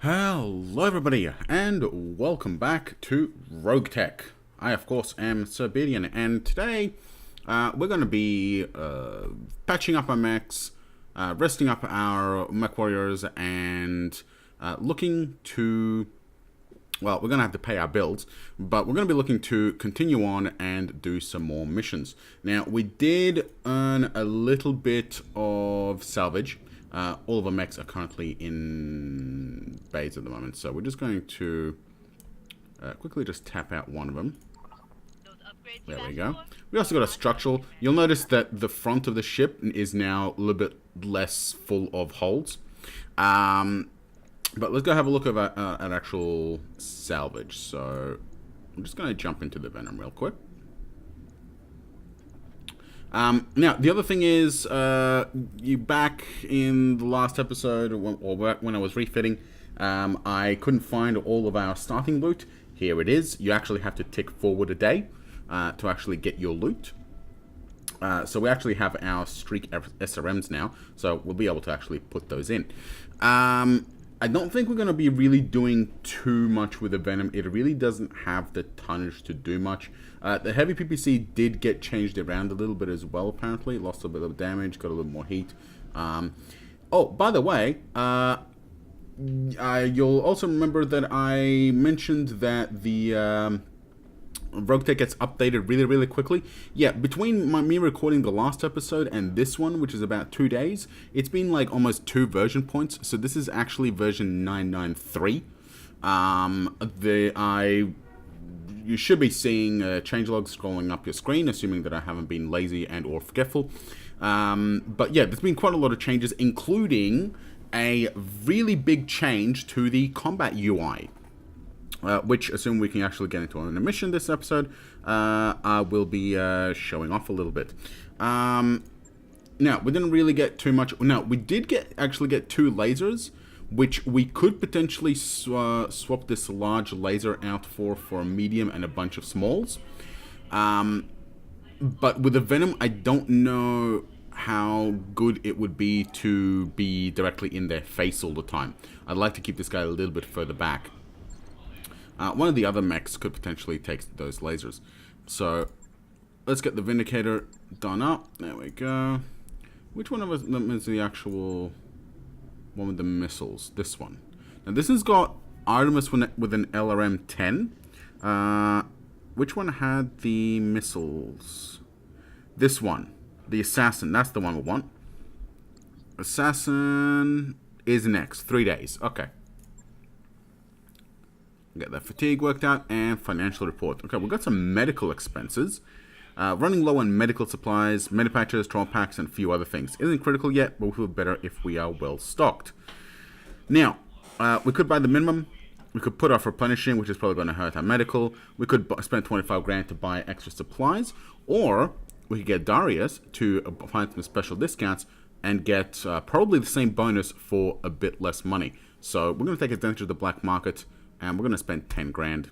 Hello everybody, and welcome back to ROGUETECH. I of course am SerBeardian, and today we're going to be patching up our mechs, resting up our mech warriors, and looking to, well, we're going to have to pay our bills, but we're going to be looking to continue on and do some more missions. Now, we did earn a little bit of salvage. All of our mechs are currently in bays at the moment, so we're just going to quickly just tap out one of them. There we go. We also got a structural. You'll notice that the front of the ship is now a little bit less full of holes. But let's go have a look at actual salvage. So I'm just going to jump into the Venom real quick. Now, the other thing is, you back in the last episode, or when I was refitting, I couldn't find all of our starting loot. Here it is. You actually have to tick forward a day to actually get your loot. So we actually have our streak SRMs now, so we'll be able to actually put those in. I don't think we're going to be really doing too much with the Venom. It really doesn't have the tonnage to do much. The heavy PPC did get changed around a little bit as well, apparently. Lost a bit of damage, got a little more heat. Oh, by the way, you'll also remember that I mentioned that the ROGUETECH gets updated really, really quickly. Yeah, between me recording the last episode and this one, which is about 2 days, it's been like almost 2 version points. So this is actually version 993. You should be seeing changelog scrolling up your screen, assuming that I haven't been lazy and or forgetful. But yeah, there's been quite a lot of changes, including a really big change to the combat UI. Which, assuming we can actually get into an mission this episode, I will be showing off a little bit. Now, we didn't really get too much. No, we did actually get 2 lasers, which we could potentially swap this large laser out for a medium and a bunch of smalls. But with the Venom, I don't know how good it would be to be directly in their face all the time. I'd like to keep this guy a little bit further back. One of the other mechs could potentially take those lasers. So let's get the Vindicator done up. There we go. Which one of them is the actual one with the missiles? This one. Now this has got Artemis with an LRM 10. Which one had the missiles? This one. The Assassin. That's the one we want. Assassin is next. 3 days. Okay. Get that fatigue worked out, and financial report. Okay, we've got some medical expenses. Running low on medical supplies, medipatches, trauma packs, and a few other things. Isn't critical yet, but we feel better if we are well stocked. Now, we could buy the minimum. We could put off replenishing, which is probably going to hurt our medical. We could spend 25 grand to buy extra supplies, or we could get Darius to find some special discounts and get probably the same bonus for a bit less money. So we're going to take advantage of the black market. And we're going to spend 10 grand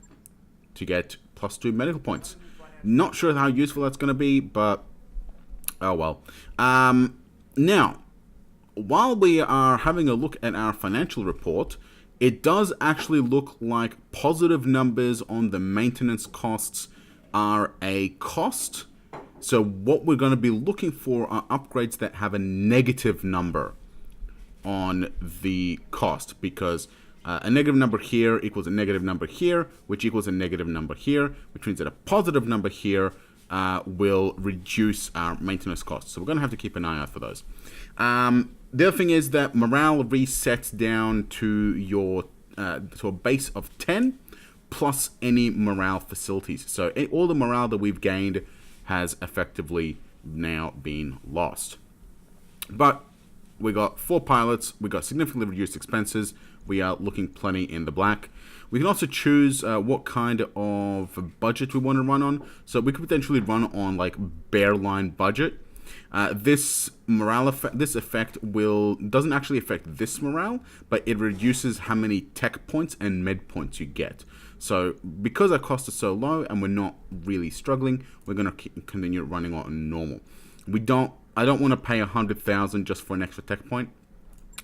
to get +2 medical points. Not sure how useful that's going to be, but oh well. Now, while we are having a look at our financial report, it does actually look like positive numbers on the maintenance costs are a cost. So what we're going to be looking for are upgrades that have a negative number on the cost, because a negative number here equals a negative number here, which equals a negative number here, which means that a positive number here will reduce our maintenance costs. So we're going to have to keep an eye out for those. The other thing is that morale resets down to a base of 10 plus any morale facilities. So all the morale that we've gained has effectively now been lost. But we got 4 pilots, we got significantly reduced expenses, we are looking plenty in the black. We can also choose what kind of budget we want to run on. So we could potentially run on like bare line budget. This morale effect, doesn't actually affect this morale, but it reduces how many tech points and med points you get. So because our cost is so low and we're not really struggling, we're going to continue running on normal. I don't want to pay 100,000 just for an extra tech point.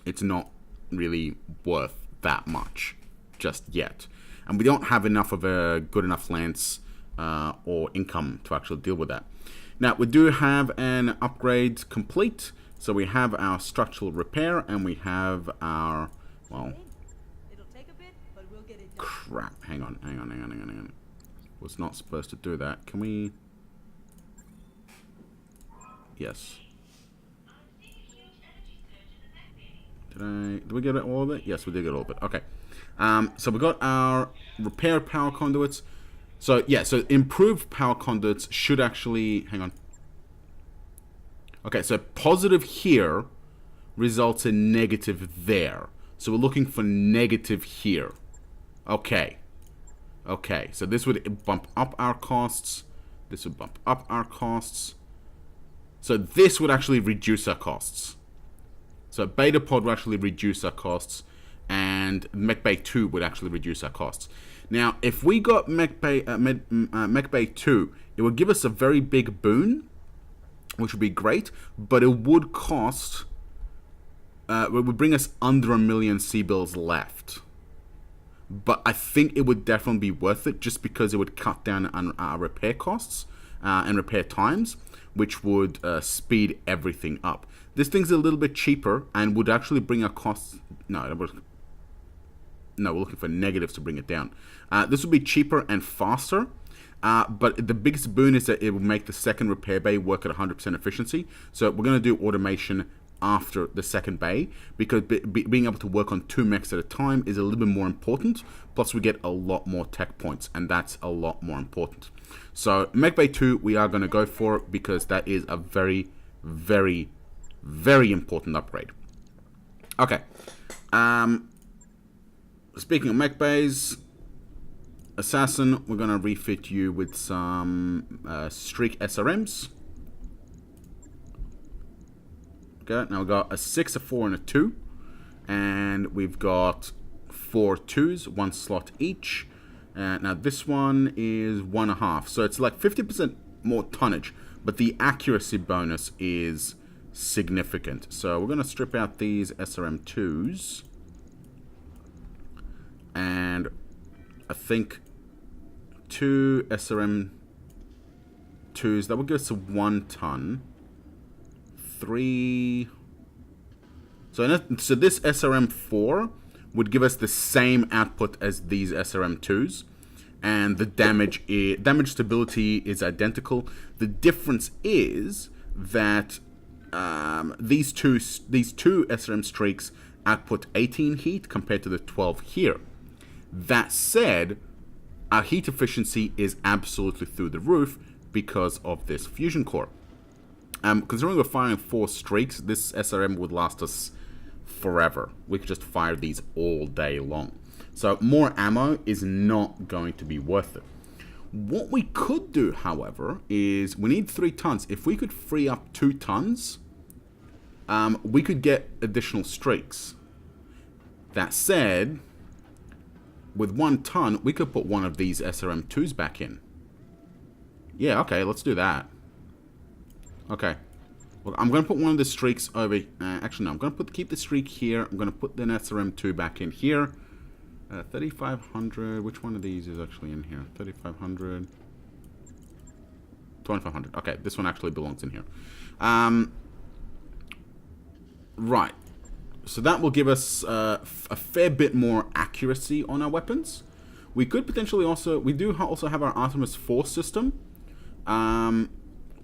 It's not really worth that much just yet. And we don't have enough of a good enough lance or income to actually deal with that. Now, we do have an upgrade complete. So we have our structural repair and we have our, well, It'll take a bit, but we'll get it done. crap. Hang on. Was not supposed to do that. Can we? Yes. Did we get all of it? Yes, we did get all of it. Okay. So we got our repair power conduits. So yeah, so improved power conduits should actually, hang on. Okay, so positive here results in negative there. So we're looking for negative here. Okay. Okay, so this would bump up our costs. This would bump up our costs. So this would actually reduce our costs. So Beta Pod would actually reduce our costs, and Mech Bay 2 would actually reduce our costs. Now, if we got Mech Bay 2, it would give us a very big boon, which would be great, but it would cost, it would bring us under 1 million C-bills left. But I think it would definitely be worth it just because it would cut down on our repair costs and repair times, which would speed everything up. This thing's a little bit cheaper and would actually bring our costs... No, we're looking for negatives to bring it down. This would be cheaper and faster, but the biggest boon is that it will make the second repair bay work at 100% efficiency. So we're going to do automation after the second bay, because being able to work on 2 mechs at a time is a little bit more important. Plus we get a lot more tech points, and that's a lot more important. So Mech Bay 2 we are going to go for, because that is a very, very, very important upgrade. Okay. Speaking of mech bays, Assassin, we're going to refit you with some Streak SRMs. Okay, now we've got a 6, a 4, and a 2. And we've got 4 2s, 1 slot each. Now this one is 1.5. So it's like 50% more tonnage, but the accuracy bonus is significant. So we're going to strip out these SRM 2s. And I think 2 SRM 2s, that will give us a 1 ton. 3. So this SRM 4 would give us the same output as these SRM 2s, and the damage stability is identical. The difference is that these two SRM streaks output 18 heat compared to the 12 here. That said, our heat efficiency is absolutely through the roof because of this fusion core. Considering we're firing 4 streaks, this SRM would last us forever. We could just fire these all day long. So more ammo is not going to be worth it. What we could do, however, is we need 3 tons. If we could free up 2 tons, we could get additional streaks. That said, with 1 ton, we could put one of these SRM2s back in. Yeah, okay, let's do that. Okay. Well, I'm going to put one of the streaks over... actually, no. I'm going to keep the streak here. I'm going to put the SRM2 back in here. 3,500. Which one of these is actually in here? 3,500. 2,500. Okay, this one actually belongs in here. Right. So that will give us a fair bit more accuracy on our weapons. We could potentially also... We do also have our Artemis 4 system.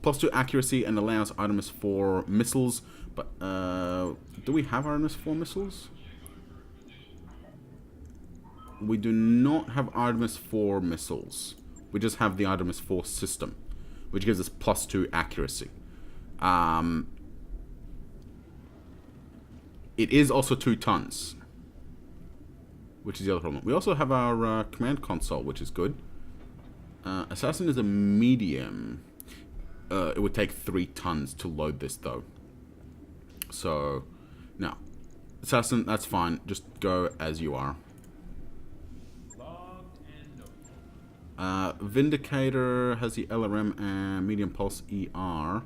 +2 accuracy and allows Artemis 4 missiles. But, do we have Artemis 4 missiles? We do not have Artemis 4 missiles. We just have the Artemis 4 system, which gives us +2 accuracy. It is also 2 tons, which is the other problem. We also have our command console, which is good. Assassin is a medium. It would take 3 tons to load this, though. So, no. Assassin, that's fine. Just go as you are. Vindicator has the LRM and medium pulse ER.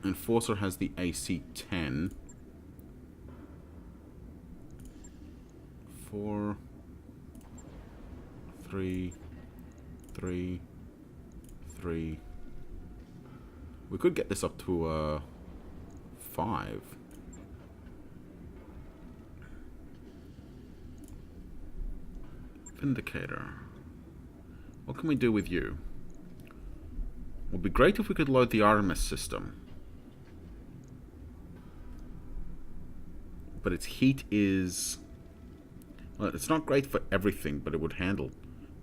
Enforcer has the AC-10. 4, 3, 3, 3. We could get this up to 5. Vindicator. What can we do with you? Would be great if we could load the Artemis system. But its heat is... well, it's not great for everything, but it would handle.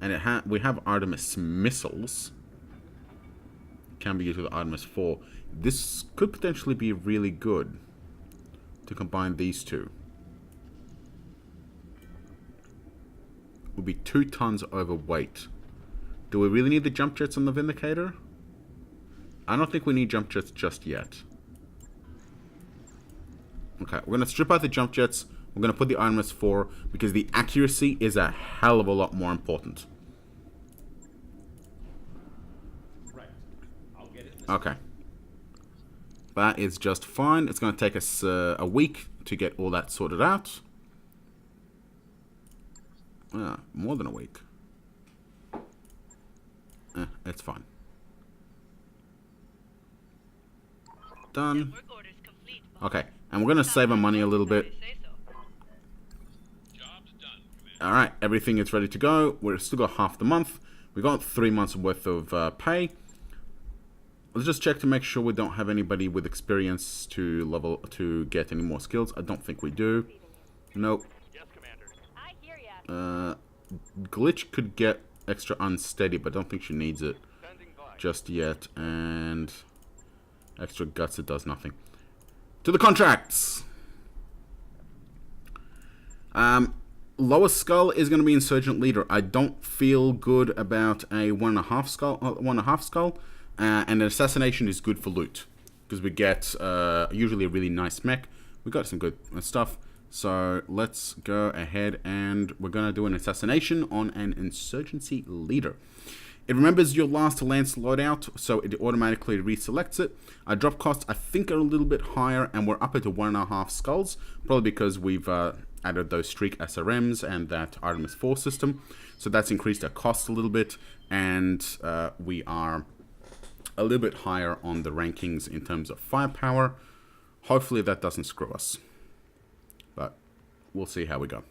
And we have Artemis missiles. Can be used with Artemis 4. This could potentially be really good to combine these two. Would be 2 tons overweight. Do we really need the jump jets on the Vindicator? I don't think we need jump jets just yet. Okay, we're going to strip out the jump jets. We're going to put the Artemis 4 because the accuracy is a hell of a lot more important. Right. I'll get it. Okay. That is just fine. It's going to take us a week to get all that sorted out. More than a week. It's fine. Done. Okay, and we're going to save our money a little bit. Alright, everything is ready to go. We've still got half the month. We got 3 months worth of pay. Let's just check to make sure we don't have anybody with experience to get any more skills. I don't think we do. Nope. Glitch could get extra unsteady, but I don't think she needs it just yet. And extra guts, it does nothing. To the contracts. Lower skull is going to be insurgent leader. I don't feel good about a 1.5 skull. 1.5 skull, and an assassination is good for loot because we get usually a really nice mech. We got some good stuff. So let's go ahead and we're going to do an assassination on an insurgency leader. It remembers your last lance loadout, so it automatically reselects it. Our drop costs, I think, are a little bit higher, and we're up into 1.5 skulls, probably because we've added those streak SRMs and that Artemis 4 system. So that's increased our cost a little bit, and we are a little bit higher on the rankings in terms of firepower. Hopefully that doesn't screw us. But we'll see how we go.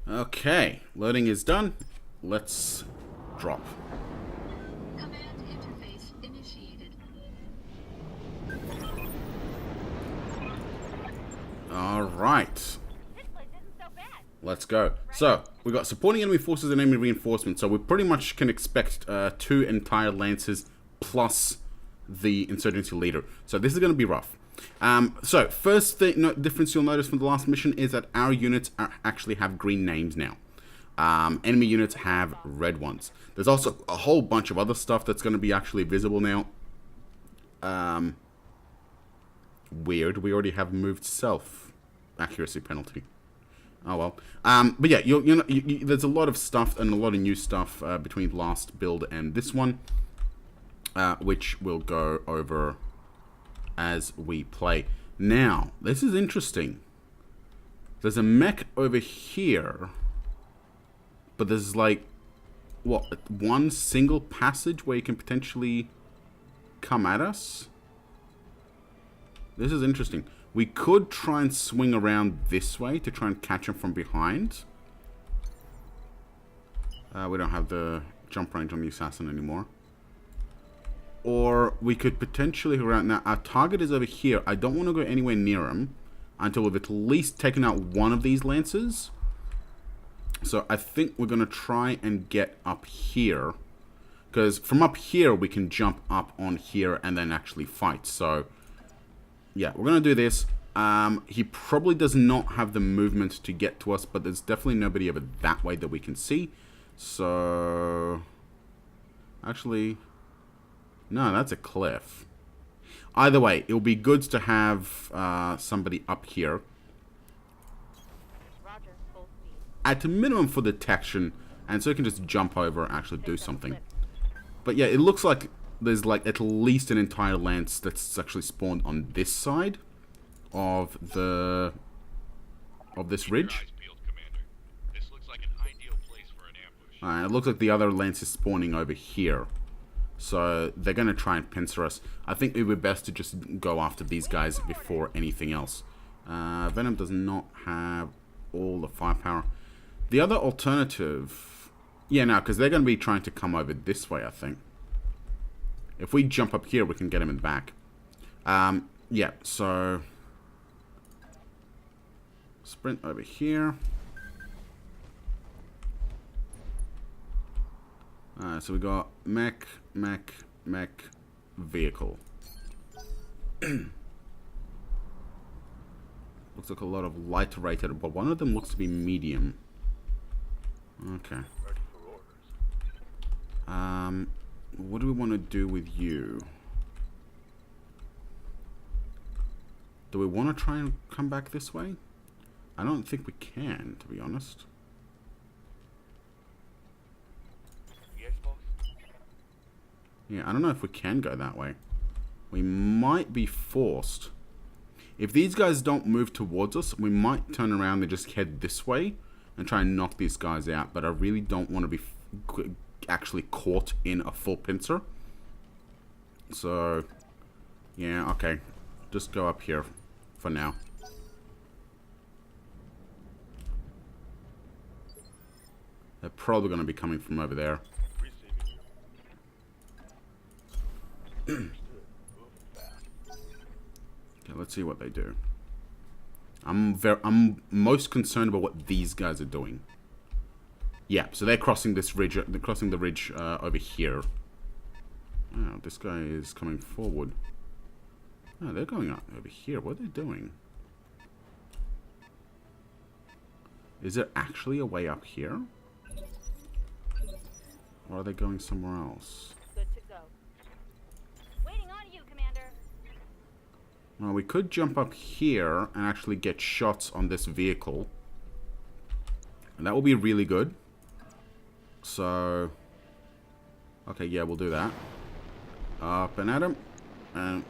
Okay, loading is done. Let's drop. Command interface initiated. All right. Let's go. So, we got supporting enemy forces and enemy reinforcements. So we pretty much can expect 2 entire lances plus the insurgency leader. So this is going to be rough. So first thing, difference you'll notice from the last mission is that our units actually have green names now. Enemy units have red ones. There's also a whole bunch of other stuff that's going to be actually visible now. Weird. We already have moved self accuracy penalty. Oh well. But yeah, there's a lot of stuff and a lot of new stuff between last build and this one, which we'll go over as we play. Now, this is interesting. There's a mech over here, but there's like, what, one single passage where you can potentially come at us? This is interesting. We could try and swing around this way to try and catch him from behind. We don't have the jump range on the assassin anymore. Or we could potentially go around. Now, our target is over here. I don't want to go anywhere near him until we've at least taken out one of these lances. So I think we're going to try and get up here. Because from up here, we can jump up on here and then actually fight. So, yeah, we're going to do this. He probably does not have the movement to get to us, but there's definitely nobody over that way that we can see. So, actually, no, that's a cliff. Either way, it'll be good to have somebody up here. Roger, full speed. At a minimum for detection, and so you can just jump over and actually do something. But yeah, it looks like there's like at least an entire lance that's actually spawned on this side of the of this Keep your ridge. eyes peeled, Commander. This looks like an ideal place for an ambush. It looks like the other lance is spawning over here. So they're going to try and pincer us. I think it would be best to just go after these guys before anything else. Venom does not have all the firepower. The other alternative... Yeah, no, because they're going to be trying to come over this way, I think. If we jump up here, we can get him in the back. Yeah, so... Sprint over here. So we got mech, vehicle. Looks like a lot of light rated, but one of them looks to be medium. Okay. What do we want to do with you? Do we want to try and come back this way? I don't think we can, to be honest. Yeah, I don't know if we can go that way. We might be forced. If these guys don't move towards us, we might turn around and just head this way and try and knock these guys out. But I really don't want to be actually caught in a full pincer. So, yeah, okay. Just go up here for now. They're probably going to be coming from over there. Okay, let's see what they do. I'm most concerned about what these guys are doing. Yeah, so they're crossing this ridge. They're crossing the ridge over here. Oh, this guy is coming forward. Oh, they're going up over here. What are they doing? Is there actually a way up here? Or are they going somewhere else? Good to go. Waiting on you, Commander. Well, we could jump up here and actually get shots on this vehicle. And that will be really good. So... Okay, yeah, we'll do that. Up and at him. And...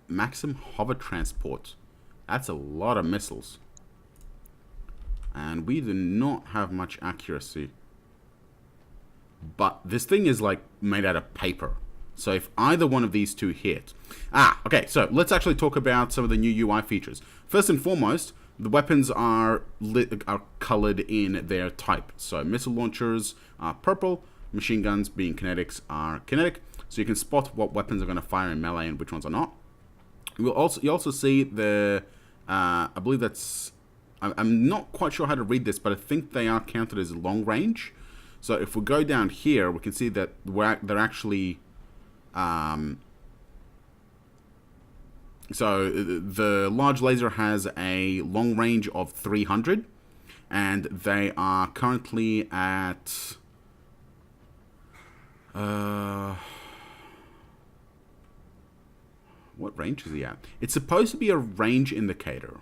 Maxim hover transport. That's a lot of missiles. And we do not have much accuracy. But this thing is like made out of paper. So if either one of these two hit... okay, so let's actually talk about some of the new UI features. First and foremost, the weapons are colored in their type. So missile launchers are purple, machine guns being kinetics are kinetic. So you can spot what weapons are going to fire in melee and which ones are not. You also see the... I believe that's... I'm not quite sure how to read this, but I think they are counted as long range. So if we go down here, we can see that they're actually... so the large laser has a long range of 300, and they are currently at... what range is he at? It's supposed to be a range indicator,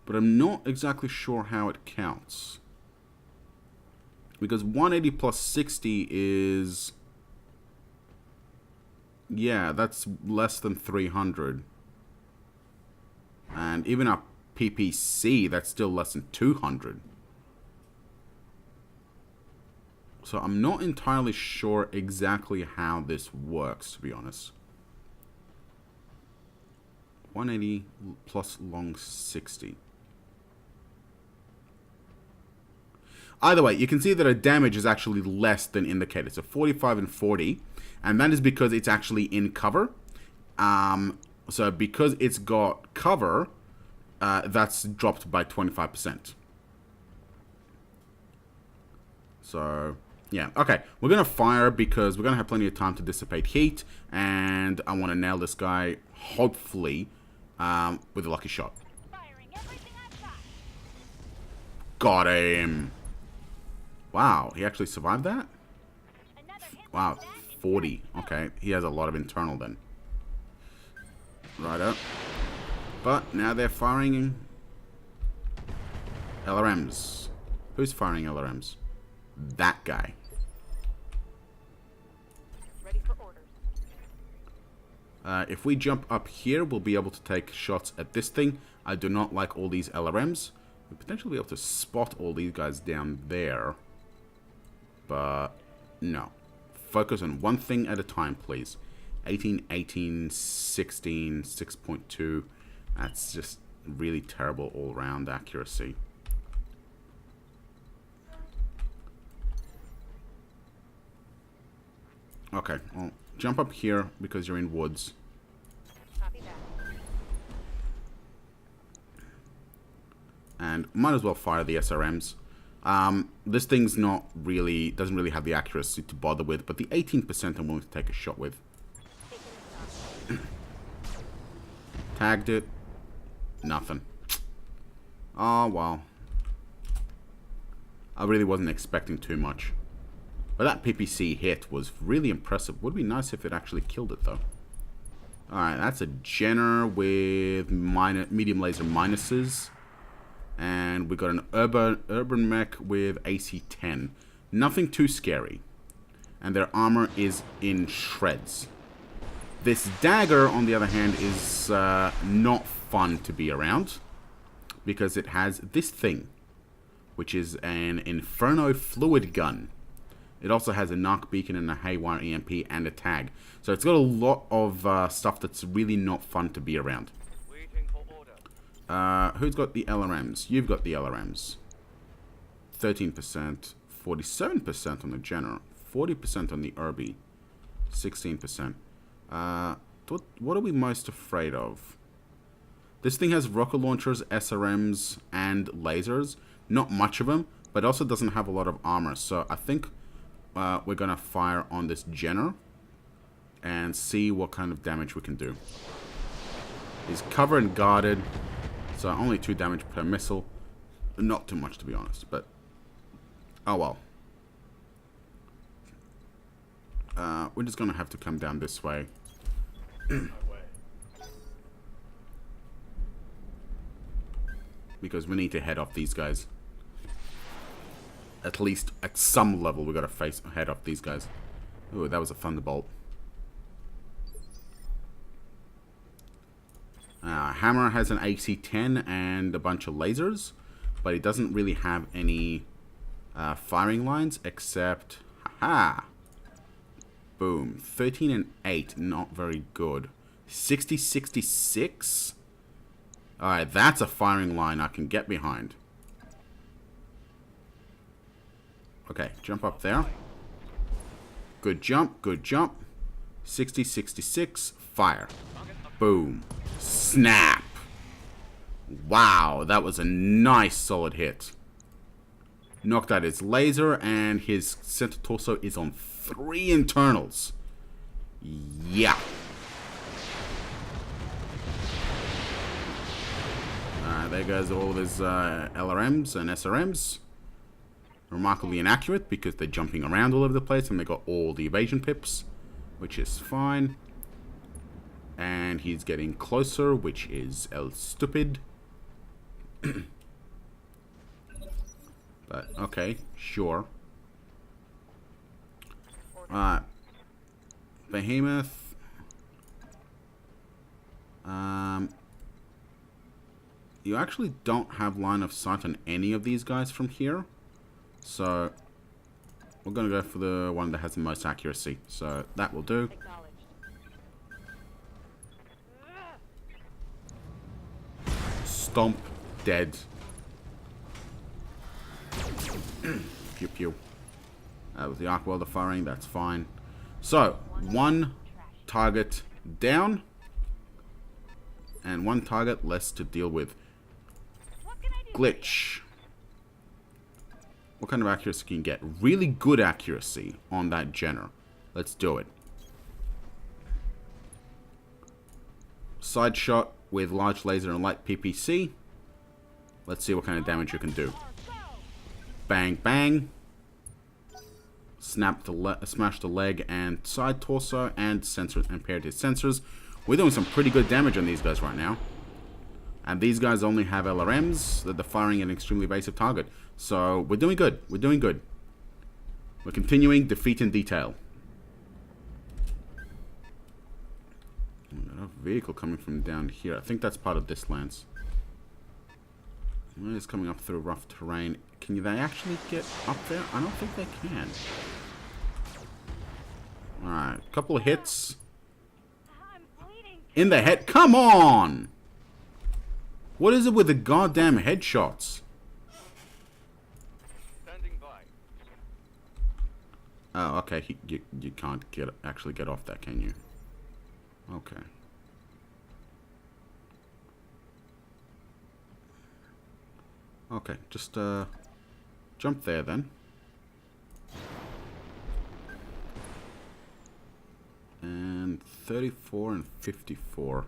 but I'm not exactly sure how it counts. Because 180 plus 60 is... Yeah, that's less than 300. And even our PPC, that's still less than 200. So I'm not entirely sure exactly how this works, to be honest. 180 plus long 60. Either way, you can see that our damage is actually less than indicated. So 45 and 40. And that is because it's actually in cover. So because it's got cover, that's dropped by 25%. So, yeah. Okay, we're going to fire because we're going to have plenty of time to dissipate heat. And I want to nail this guy, hopefully, with a lucky shot. Firing everything I've got. Got him. Wow, he actually survived that? Another hit Wow, like that and 40. Okay, he has a lot of internal then. Righto. But now they're firing LRMs. Who's firing LRMs? That guy. ready for orders. If we jump up here, we'll be able to take shots at this thing. I do not like all these LRMs. We'll potentially be able to spot all these guys down there. But no. Focus on one thing at a time, please. 18, 18, 16, 6.2. That's just really terrible all-round accuracy. Okay, well, jump up here because you're in woods. Copy that. And might as well fire the SRMs. This thing's not really, doesn't really have the accuracy to bother with, but the 18% I'm willing to take a shot with. Tagged it. Nothing. Oh, well. I really wasn't expecting too much. But that PPC hit was really impressive. Would be nice if it actually killed it, though. Alright, that's a Jenner with medium laser minuses. And we got an urban mech with AC-10. Nothing too scary. And their armor is in shreds. This dagger, on the other hand, is not fun to be around. Because it has this thing. Which is an Inferno fluid gun. It also has a knock beacon and a haywire EMP and a tag. So it's got a lot of stuff that's really not fun to be around. Waiting for order. Who's got the LRMs? You've got the LRMs. 13%, 47% on the Jenner, 40% on the Irby, 16%. What are we most afraid of? This thing has rocket launchers, SRMs, and lasers. Not much of them, but also doesn't have a lot of armor. So I think we're going to fire on this Jenner and see what kind of damage we can do. He's covered and guarded, so only 2 damage per missile. Not too much, to be honest, but oh well. We're just going to have to come down this way. Because we need to head off these guys. At least at some level we got to head off these guys. Ooh, that was a thunderbolt. Hammer has an AC-10 and a bunch of lasers, but it doesn't really have any firing lines except, haha, boom, 13 and 8, not very good. 60, 66. Alright, that's a firing line I can get behind. Okay, jump up there. Good jump, good jump. 60, 66, fire. Boom. Snap. Wow, that was a nice solid hit. Knocked out his laser, and his center torso is on 3 internals. Yeah. There goes all of his LRMs and SRMs. Remarkably inaccurate because they're jumping around all over the place and they got all the evasion pips, which is fine. And he's getting closer, which is stupid. But, okay, sure. Behemoth. You actually don't have line of sight on any of these guys from here. So, we're going to go for the one that has the most accuracy. So, that will do. Stomp. Dead. Pew pew. With the arc welder firing, that's fine. So, 1 target down. And 1 target less to deal with. Glitch. What kind of accuracy can you get? Really good accuracy on that Jenner. Let's do it. Side shot with large laser and light PPC. Let's see what kind of damage you can do. Bang, bang. Smash the leg and side torso and sensor impaired his sensors. We're doing some pretty good damage on these guys right now. And these guys only have LRMs that they're firing an extremely evasive target. So we're doing good. We're doing good. We're continuing defeat in detail. Got a vehicle coming from down here. I think that's part of this lance. It's coming up through rough terrain. Can they actually get up there? I don't think they can. Alright, couple of hits. I'm bleeding. In the head. Come on! What is it with the goddamn headshots? Standing by. Oh, okay. You can't actually get off that, can you? Okay. Okay, just jump there then. And 34 and 54.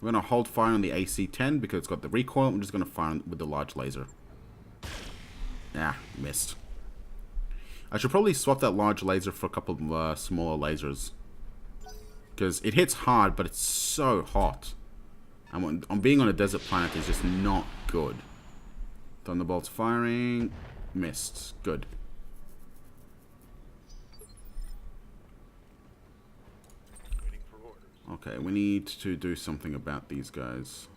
We're going to hold fire on the AC-10 because it's got the recoil. I'm just going to fire with the large laser. Ah, missed. I should probably swap that large laser for a couple of smaller lasers. Because it hits hard, but it's so hot. And on being on a desert planet is just not good. Thunderbolts firing. Missed. Good. Waiting for orders. Okay, we need to do something about these guys.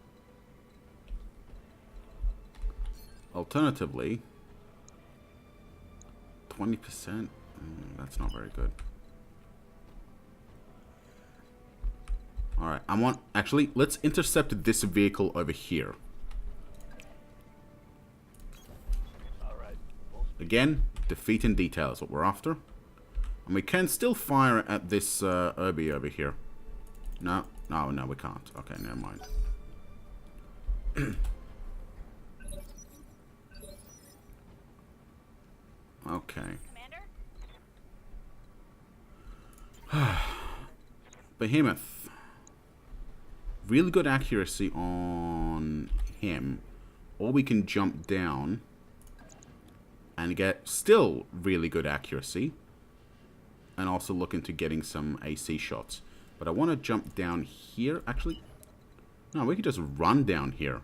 Alternatively, 20%? That's not very good. Alright, actually, let's intercept this vehicle over here. Alright. Again, defeat in detail is what we're after. And we can still fire at this Irby over here. No, we can't. Okay, never mind. Okay. Commander? Behemoth. Really good accuracy on him. Or we can jump down and get still really good accuracy. And also look into getting some AC shots. But I want to jump down here. Actually, no, we could just run down here.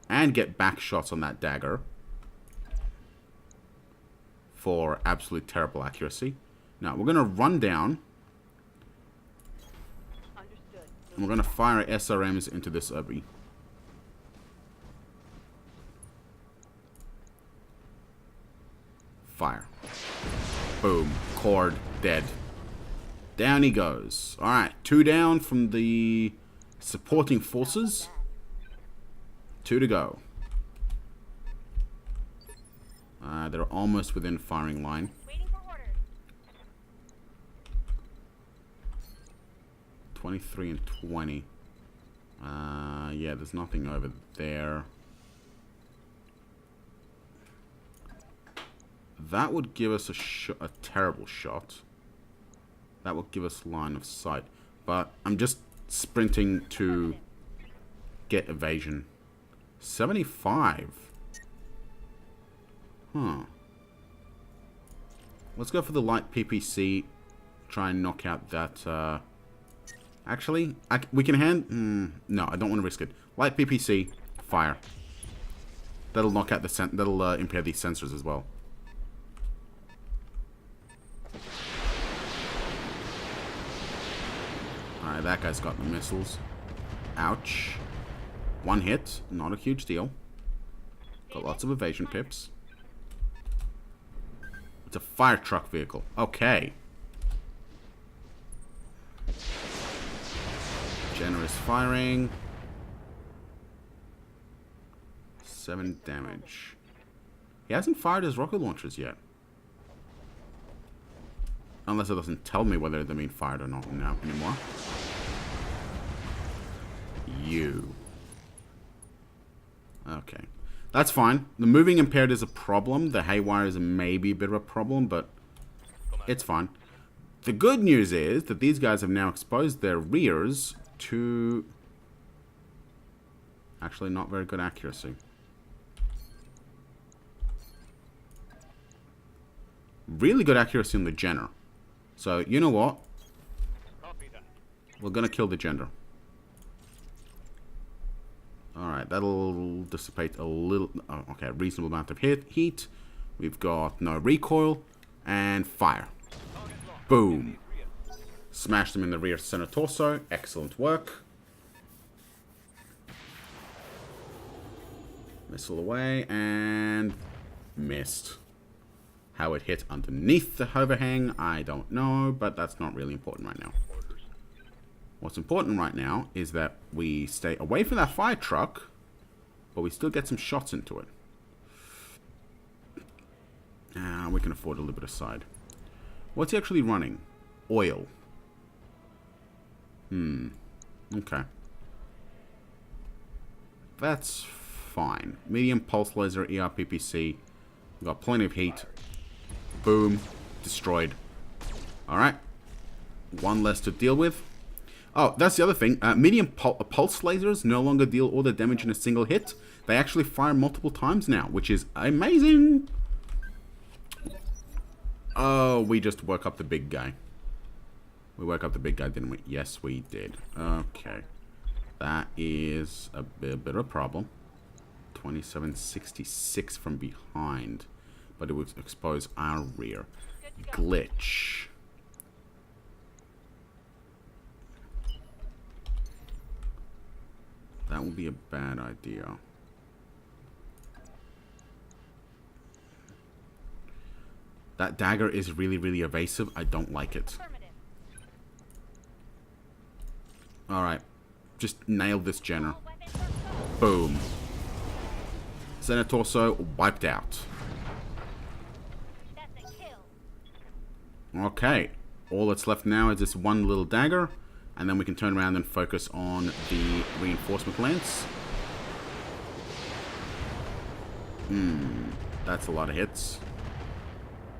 And get back shots on that dagger. For absolute terrible accuracy. Now, we're going to run down. Understood. And we're going to fire SRMs into this Irby. Fire. Boom. Cord. Dead. Down he goes. Alright. 2 down from the supporting forces. 2 to go. They're almost within firing line. Waiting for orders. 23 and 20. Yeah, there's nothing over there. That would give us a terrible shot. That would give us line of sight. But I'm just sprinting to get evasion. 75. Huh. Let's go for the light PPC. Try and knock out that, actually, we can hand... no, I don't want to risk it. Light PPC, fire. That'll knock out the... that'll impair these sensors as well. Alright, that guy's got the missiles. Ouch. 1 hit, not a huge deal. Got lots of evasion pips. It's a fire truck vehicle. Okay. Generous firing. 7 damage. He hasn't fired his rocket launchers yet. Unless it doesn't tell me whether they're being fired or not now anymore. You. Okay. That's fine. The moving impaired is a problem. The haywire is maybe a bit of a problem, but it's fine. The good news is that these guys have now exposed their rears to... actually not very good accuracy. Really good accuracy on the Jenner. So, you know what? Copy that. We're going to kill the Gender. Alright, that'll dissipate a little... oh, okay, a reasonable amount of heat. We've got no recoil. And fire. Boom. Smashed him in the rear center torso. Excellent work. Missile away, and missed. How it hit underneath the overhang, I don't know, but that's not really important right now. What's important right now is that we stay away from that fire truck, but we still get some shots into it. We can afford a little bit of side. What's he actually running? Oil. Okay. That's fine. Medium pulse laser, ERPPC. We've got plenty of heat. Boom. Destroyed. Alright. One less to deal with. Oh, that's the other thing. Medium pulse lasers no longer deal all the damage in a single hit. They actually fire multiple times now, which is amazing. Oh, we just woke up the big guy. We woke up the big guy, didn't we? Yes, we did. Okay. That is a bit of a problem. 2766 from behind. But it would expose our rear. Glitch. That would be a bad idea. That dagger is really, really evasive. I don't like it. Alright. Just nailed this Jenner. Boom. Center torso wiped out. Okay. All that's left now is this one little dagger. And then we can turn around and focus on the reinforcement lance. That's a lot of hits.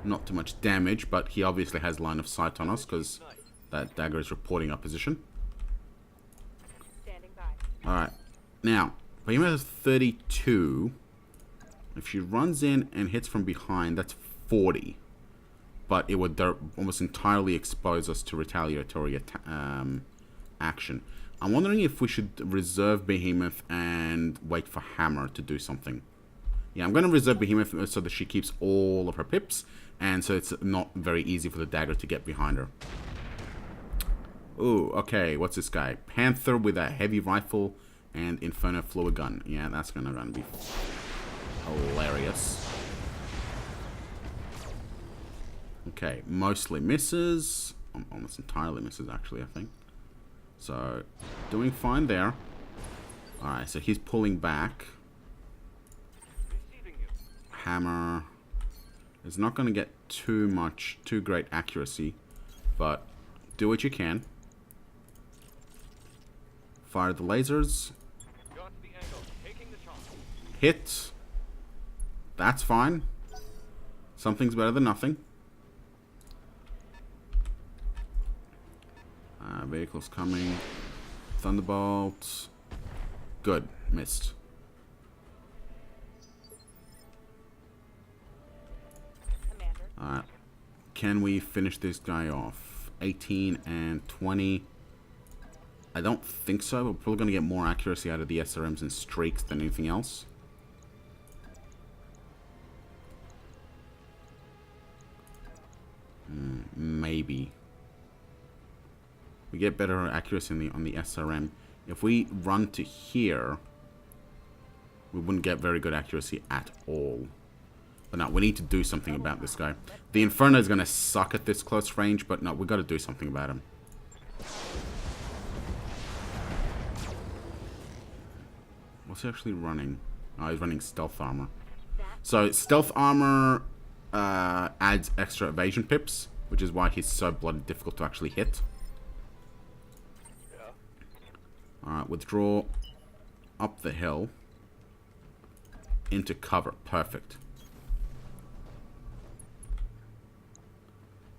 Not too much damage, but he obviously has line of sight on us because that dagger is reporting our position. Alright. Now, Behemoth has 32. If she runs in and hits from behind, that's 40. But it would almost entirely expose us to retaliatory action. I'm wondering if we should reserve Behemoth and wait for Hammer to do something. Yeah, I'm going to reserve Behemoth so that she keeps all of her pips, and so it's not very easy for the dagger to get behind her. Ooh, okay, what's this guy? Panther with a heavy rifle and Inferno fluid gun. Yeah, that's going to be hilarious. Okay, mostly misses. Almost entirely misses, actually, I think. So, doing fine there. Alright, so he's pulling back. Hammer is not going to get too great accuracy, but do what you can. Fire the lasers. Hit. That's fine. Something's better than nothing. Vehicles coming. Thunderbolt. Good. Missed. Alright. Can we finish this guy off? 18 and 20. I don't think so. We're probably going to get more accuracy out of the SRMs and streaks than anything else. Maybe. We get better accuracy on the SRM. If we run to here, we wouldn't get very good accuracy at all. But no, we need to do something about this guy. The Inferno is going to suck at this close range, but no, we've got to do something about him. What's he actually running? Oh, he's running stealth armor. So stealth armor adds extra evasion pips, which is why he's so bloody difficult to actually hit. Alright, withdraw up the hill into cover. Perfect.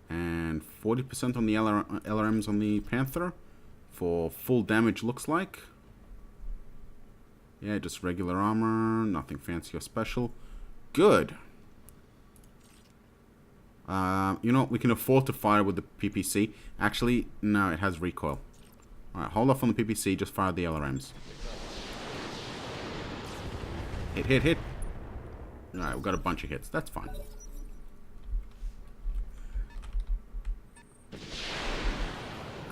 And 40% on the LRMs on the Panther for full damage, looks like. Yeah, just regular armor, nothing fancy or special. Good. You know what? We can afford to fire with the PPC. Actually, no, it has recoil. Alright, hold off on the PPC, just fire the LRMs. Hit, hit, hit. Alright, we've got a bunch of hits. That's fine.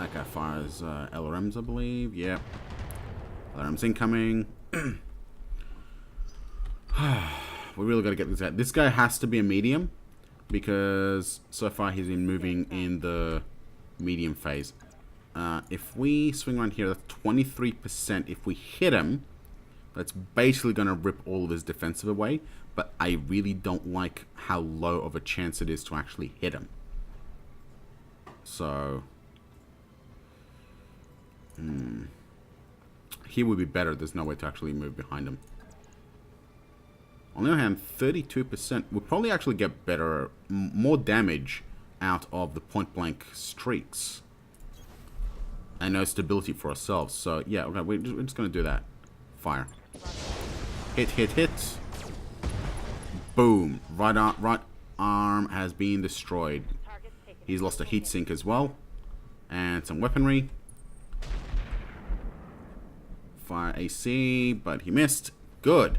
That guy fires LRMs, I believe. Yep. LRMs incoming. We really got to get this out. This guy has to be a medium because so far he's been moving in the medium phase. If we swing around here, that's 23%. If we hit him, that's basically going to rip all of his defensive away. But I really don't like how low of a chance it is to actually hit him. So... Here would be better. There's no way to actually move behind him. On the other hand, 32%. We'll probably actually get better, more damage out of the point-blank streaks. And no stability for ourselves. So, yeah, okay, we're just going to do that. Fire. Hit, hit, hit. Boom. Right arm has been destroyed. He's lost a heat sink as well. And some weaponry. Fire AC, but he missed. Good.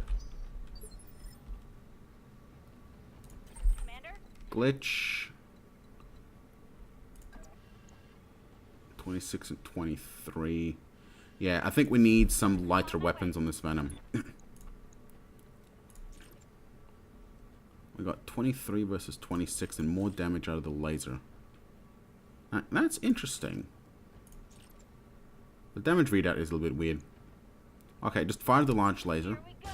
Commander? Glitch. 26 and 23. Yeah, I think we need some lighter weapons on this Venom. We got 23 versus 26 and more damage out of the laser. That's interesting. The damage readout is a little bit weird. Okay, just fire the large laser. Here we go.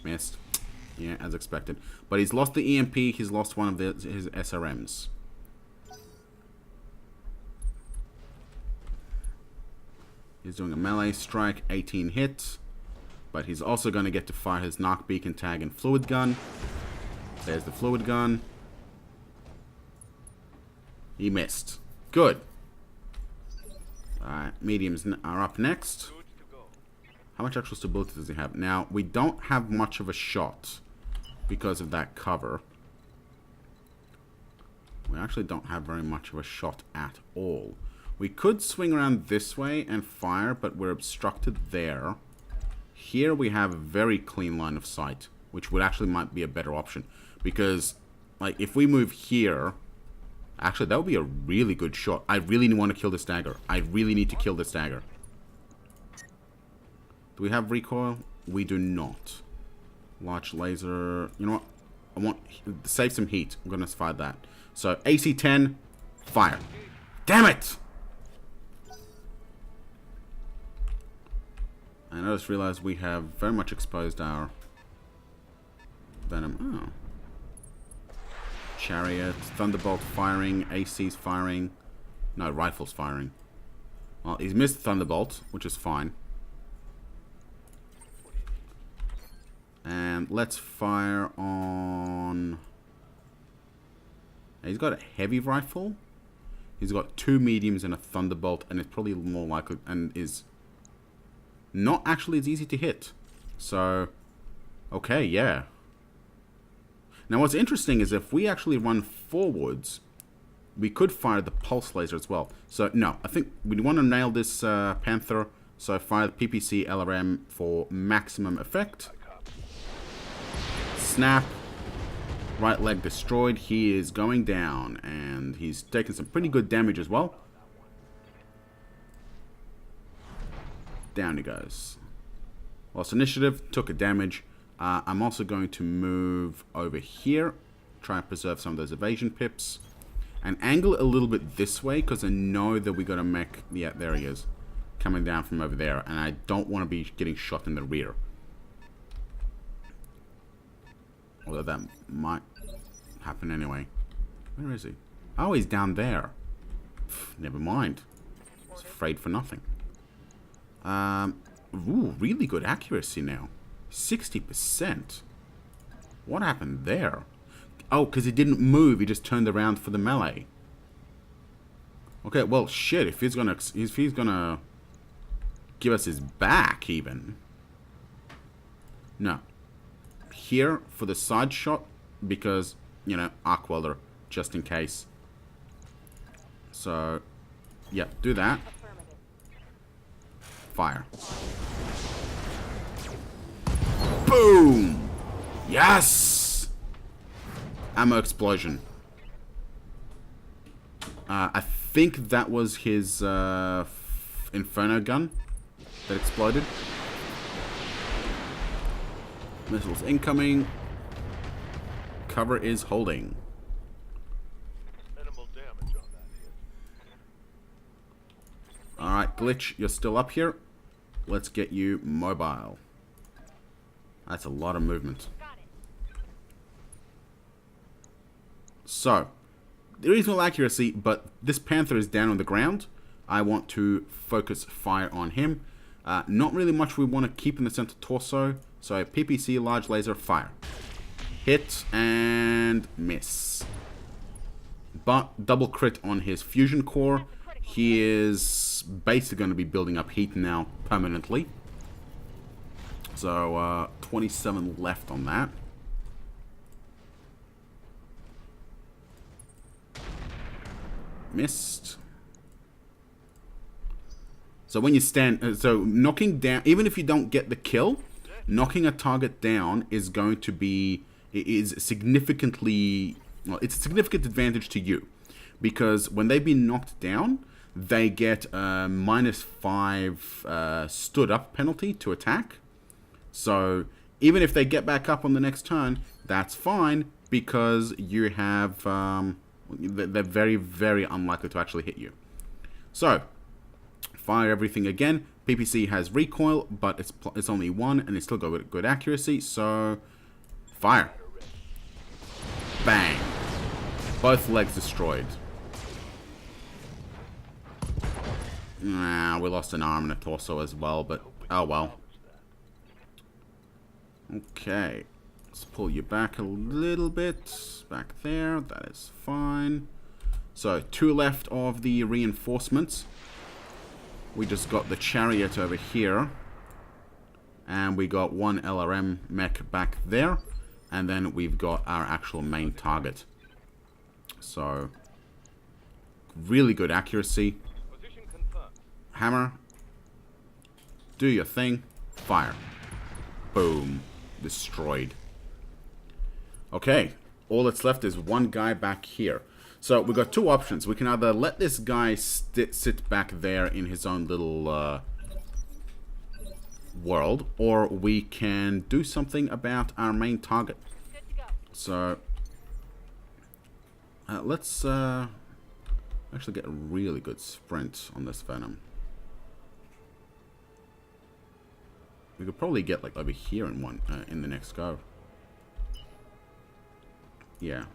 Missed. Yeah, as expected. But he's lost the EMP. He's lost one of his SRMs. He's doing a melee strike, 18 hits. But he's also going to get to fire his knock beacon tag and fluid gun. There's the fluid gun. He missed. Good. Alright, mediums are up next. Good to go. How much actual stability does he have? Now, we don't have much of a shot because of that cover. We actually don't have very much of a shot at all. We could swing around this way and fire, but we're obstructed there. Here we have a very clean line of sight, which would actually might be a better option. Because, like, if we move here... Actually, that would be a really good shot. I really want to kill this dagger. I really need to kill this dagger. Do we have recoil? We do not. Large laser... You know what? I want... Save some heat. I'm going to fire that. So, AC 10, fire. Damn it! And I just realized we have very much exposed our Venom. Oh. Chariot, Thunderbolt firing, AC's firing. No, Rifle's firing. Well, he's missed Thunderbolt, which is fine. And let's fire on... He's got a heavy rifle. He's got 2 mediums and a Thunderbolt, and it's probably more likely, and is not actually as easy to hit. So, okay, yeah. Now what's interesting is if we actually run forwards, we could fire the pulse laser as well. So, no, I think we want to nail this Panther, so fire the PPC LRM for maximum effect. Snap. Right leg destroyed. He is going down, and he's taking some pretty good damage as well. Down he goes. Lost initiative, took a damage. I'm also going to move over here, try and preserve some of those evasion pips, and angle a little bit this way because I know that we got a mech. Yeah, there he is, coming down from over there, and I don't want to be getting shot in the rear. Although that might happen anyway. Where is he? Oh, he's down there. Pff, never mind. He's afraid for nothing. Ooh, really good accuracy now. 60%. What happened there? Oh, because he didn't move. He just turned around for the melee. Okay, well, shit. If he's gonna give us his back, even. No. Here for the side shot, because, you know, arc welder, just in case. So, yeah, do that. Fire. Boom! Yes! Ammo explosion. I think that was his Inferno gun that exploded. Missiles incoming. Cover is holding. Minimal damage on that hit. Alright, Glitch, you're still up here. Let's get you mobile. That's a lot of movement. Got it. So, there is no accuracy, but this Panther is down on the ground. I want to focus fire on him. Not really much we want to keep in the center torso. So, PPC, large laser, fire. Hit and miss. But double crit on his fusion core. He is basically going to be building up heat now permanently. So, 27 left on that. Missed. So when you stand, so knocking down, even if you don't get the kill, knocking a target down is going to be, is significantly, well, it's a significant advantage to you. Because when they've been knocked down, they get a -5 stood up penalty to attack. So even if they get back up on the next turn, that's fine because you have, they're very, very unlikely to actually hit you. So, fire everything again. PPC has recoil, but it's only 1, and it's still got good accuracy, so fire. Bang. Both legs destroyed. Nah, we lost an arm and a torso as well, but oh well. Okay. Let's pull you back a little bit. Back there. That is fine. So, 2 left of the reinforcements. We just got the chariot over here. And we got 1 LRM mech back there. And then we've got our actual main target. So, really good accuracy. Position confirmed. Hammer. Do your thing. Fire. Boom. Destroyed. Okay, all that's left is 1 guy back here. So we've got 2 options. We can either let this guy sit back there in his own little world, or we can do something about our main target. Good to go. So let's actually get a really good sprint on this Venom. We could probably get like over here in one in the next go. Yeah.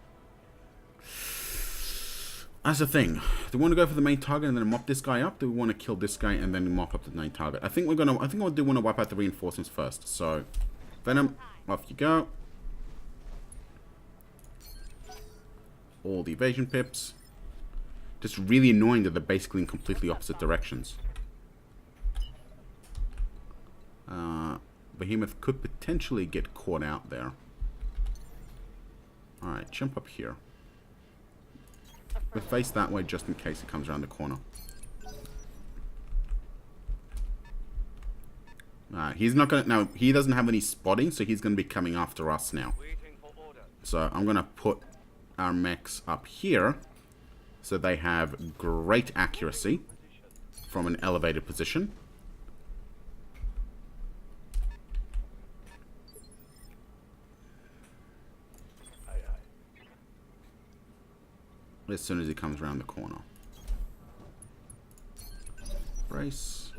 That's the thing. Do we want to go for the main target and then mop this guy up? Do we want to kill this guy and then mop up the main target? I think I do want to wipe out the reinforcements first. So, Venom, off you go. All the evasion pips. Just really annoying that they're basically in completely opposite directions. Behemoth could potentially get caught out there. Alright, jump up here. We'll face that way just in case it comes around the corner. He's not gonna, no, he doesn't have any spotting, so he's gonna be coming after us now. Waiting for order. So I'm gonna put our mechs up here so they have great accuracy from an elevated position. As soon as he comes around the corner. Brace.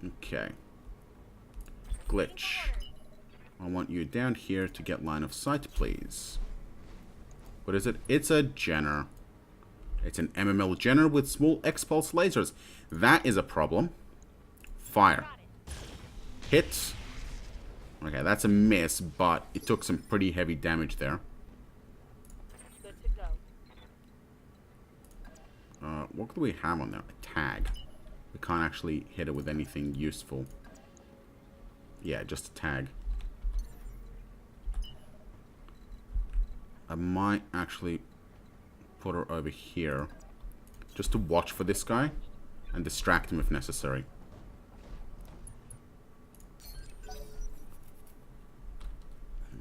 Okay. Glitch. I want you down here to get line of sight, please. What is it? It's a Jenner. It's an MML Jenner with small X-pulse lasers. That is a problem. Fire. Hit. Okay, that's a miss, but it took some pretty heavy damage there. Good to go. What do we have on there? A tag. We can't actually hit it with anything useful. Yeah, just a tag. I might actually put her over here just to watch for this guy and distract him if necessary.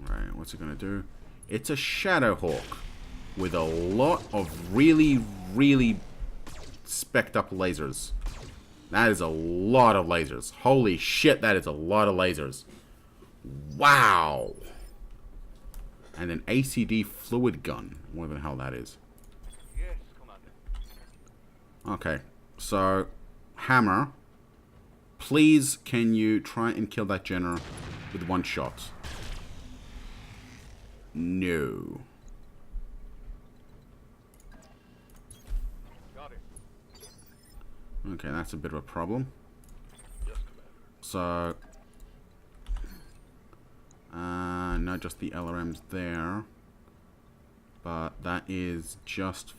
Alright, what's it gonna do? It's a Shadowhawk with a lot of really, really spec'd up lasers. That is a lot of lasers. Holy shit, that is a lot of lasers. Wow. And an ACD fluid gun. Whatever the hell that is. Yes, Commander. Okay, so Hammer, please can you try and kill that Jenner with one shot? No. Got it. Okay, that's a bit of a problem. Yes, Commander. So, no, just the LRMs there. But that is just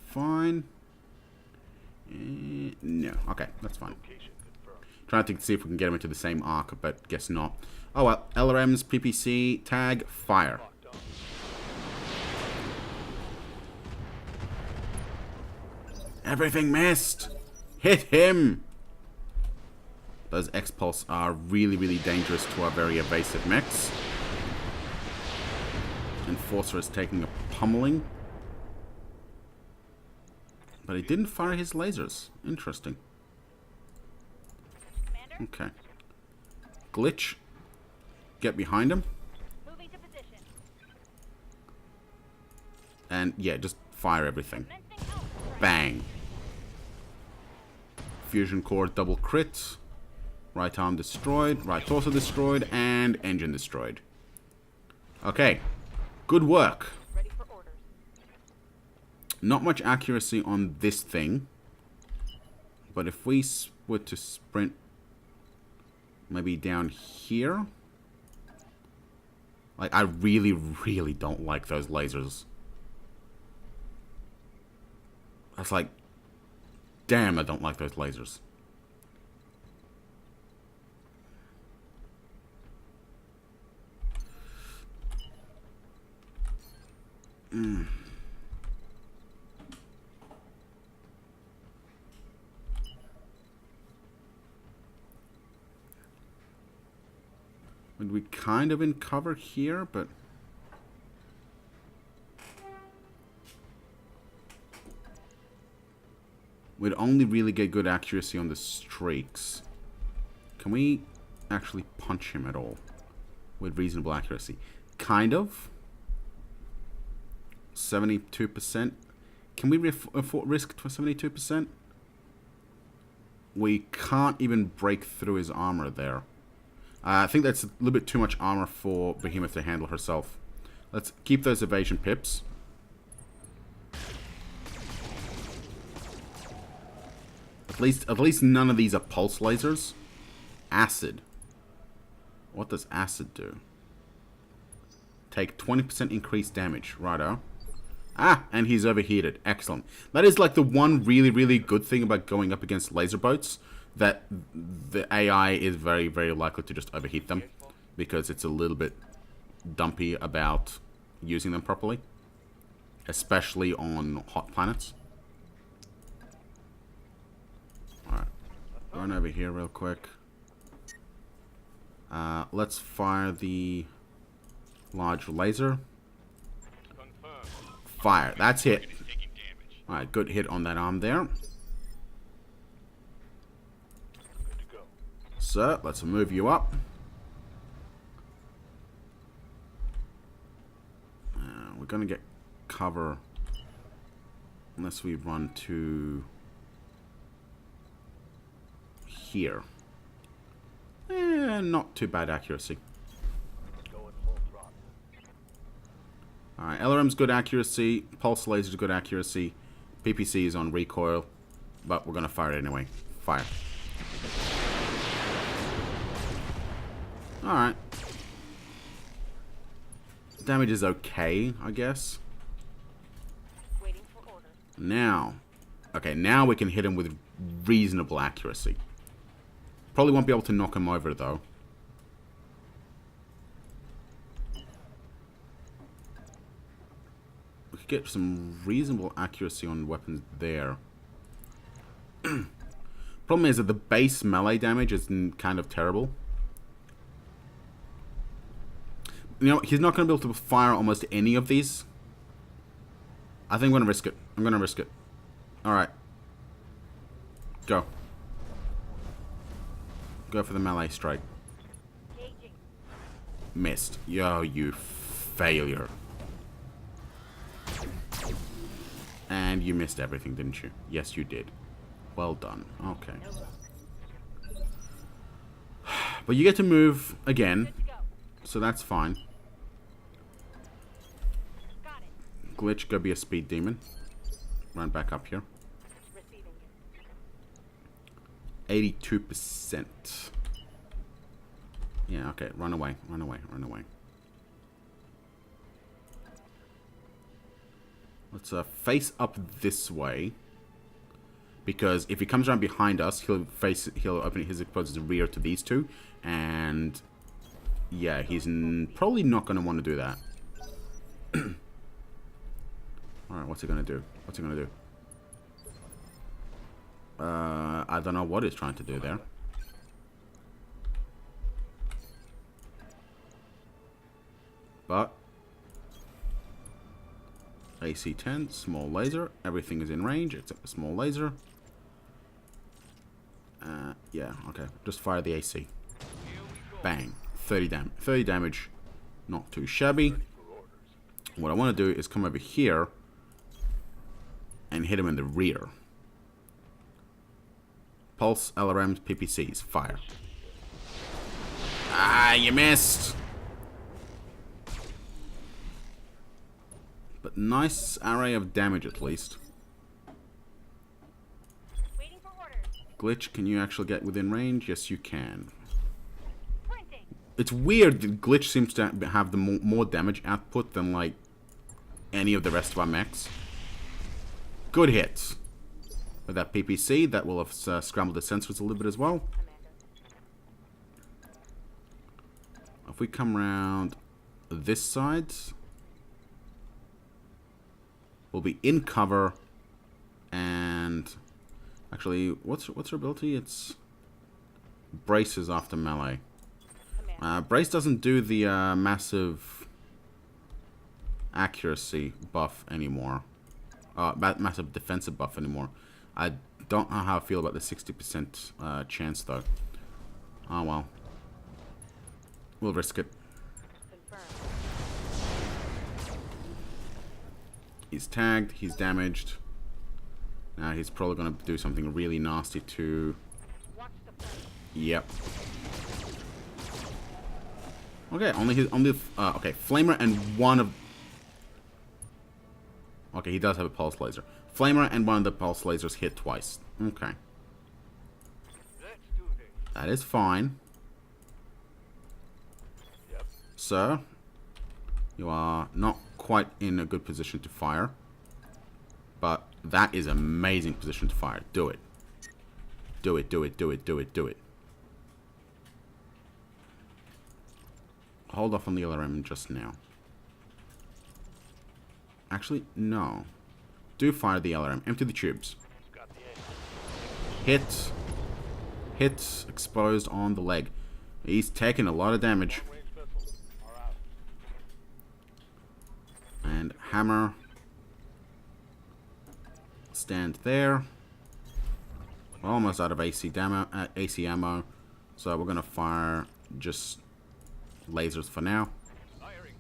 fine. No, okay, that's fine. Location confirmed. Trying to see if we can get them into the same arc, but guess not. Oh well, LRMs, PPC, tag, fire. Locked on. Everything missed! Hit him! Those X-Pulse are really, really dangerous to our very evasive mechs. Enforcer is taking a pummeling. But he didn't fire his lasers. Interesting. Commander, Okay. Glitch. Get behind him. moving to position. And yeah, just fire everything. Commencing outbreak. Bang. Fusion core double crit. Right arm destroyed. Right torso destroyed. And engine destroyed. Okay. Good work. Ready for orders. Not much accuracy on this thing. But if we were to sprint maybe down here. Like, I really, really don't like those lasers. That's like, damn, I don't like those lasers. Would we kind of in cover here, but we'd only really get good accuracy on the streaks. Can we actually punch him at all with reasonable accuracy? Kind of. 72%. Can we afford risk to 72%? We can't even break through his armor there. I think that's a little bit too much armor for Behemoth to handle herself. Let's keep those evasion pips. At least none of these are pulse lasers. Acid. What does acid do? Take 20% increased damage. Righto. Ah, and he's overheated. Excellent. That is like the one really, really good thing about going up against laser boats. That the AI is very, very likely to just overheat them. Because it's a little bit dumpy about using them properly. Especially on hot planets. Alright. Run over here real quick. Let's fire the large laser. Confirmed. Fire. That's hit. Target is taking damage. Alright, good hit on that arm there. Good to go. Sir, let's move you up. We're gonna get cover unless we run to here. Not too bad accuracy. Going full throttle. Alright, LRM's good accuracy, pulse laser's good accuracy, PPC is on recoil, but we're gonna fire it anyway. Fire. Alright. Damage is okay, I guess. Waiting for orders. Now. Okay, now we can hit him with reasonable accuracy. Probably won't be able to knock him over, though. We could get some reasonable accuracy on weapons there. Problem is that the base melee damage is kind of terrible. You know, he's not going to be able to fire almost any of these. I think I'm going to risk it. I'm going to risk it. Alright. Go. Go for the melee strike. Engaging. Missed. Yo, you failure. And you missed everything, didn't you? Yes, you did. Well done. Okay. But you get to move again, Good to go. so that's fine. Got it. Glitch, go be a speed demon. Run back up here. Receiving it. 82%. Yeah, okay. Run away. Run away. Run away. Let's face up this way. Because if he comes around behind us, he'll open his explosives rear to these two. And yeah, he's probably not going to want to do that. Alright, what's he going to do? What's he going to do? I don't know what he's trying to do there. But AC-10, small laser. Everything is in range except the small laser. Yeah, okay. Just fire the AC. Bang. 30 damage. Not too shabby. What I want to do is come over here and hit him in the rear. Pulse, LRMs, PPCs. Fire. Ah, you missed! But nice array of damage at least. Waiting for orders. Glitch, can you actually get within range? Yes, you can. Printing. It's weird that Glitch seems to have the more damage output than, like, any of the rest of our mechs. Good hits. With that PPC, that will have scrambled the sensors a little bit as well. Commander. If we come around this side, we'll be in cover. And actually, what's her ability? It's braces after melee. Brace doesn't do the massive accuracy buff anymore. Massive defensive buff anymore. I don't know how I feel about the 60% chance though. Oh well. We'll risk it. Confirmed. He's tagged, he's damaged. Now he's probably going to do something really nasty to... Watch the front. Yep. Okay, okay, Flamer and one of... Okay, he does have a pulse laser. Flamer and one of the pulse lasers hit twice. Okay. Let's do this. That is fine. Yep. Sir, you are not quite in a good position to fire. But that is an amazing position to fire. Do it. Do it, do it, do it, do it, do it. Hold off on the LRM just now. Actually, no. Do fire the LRM. Empty the tubes. Got the aim. Hit. Hit. Exposed on the leg. He's taking a lot of damage. Long-range missiles are out. And hammer. Stand there. We're almost out of AC ammo. So we're going to fire just lasers for now. Firing.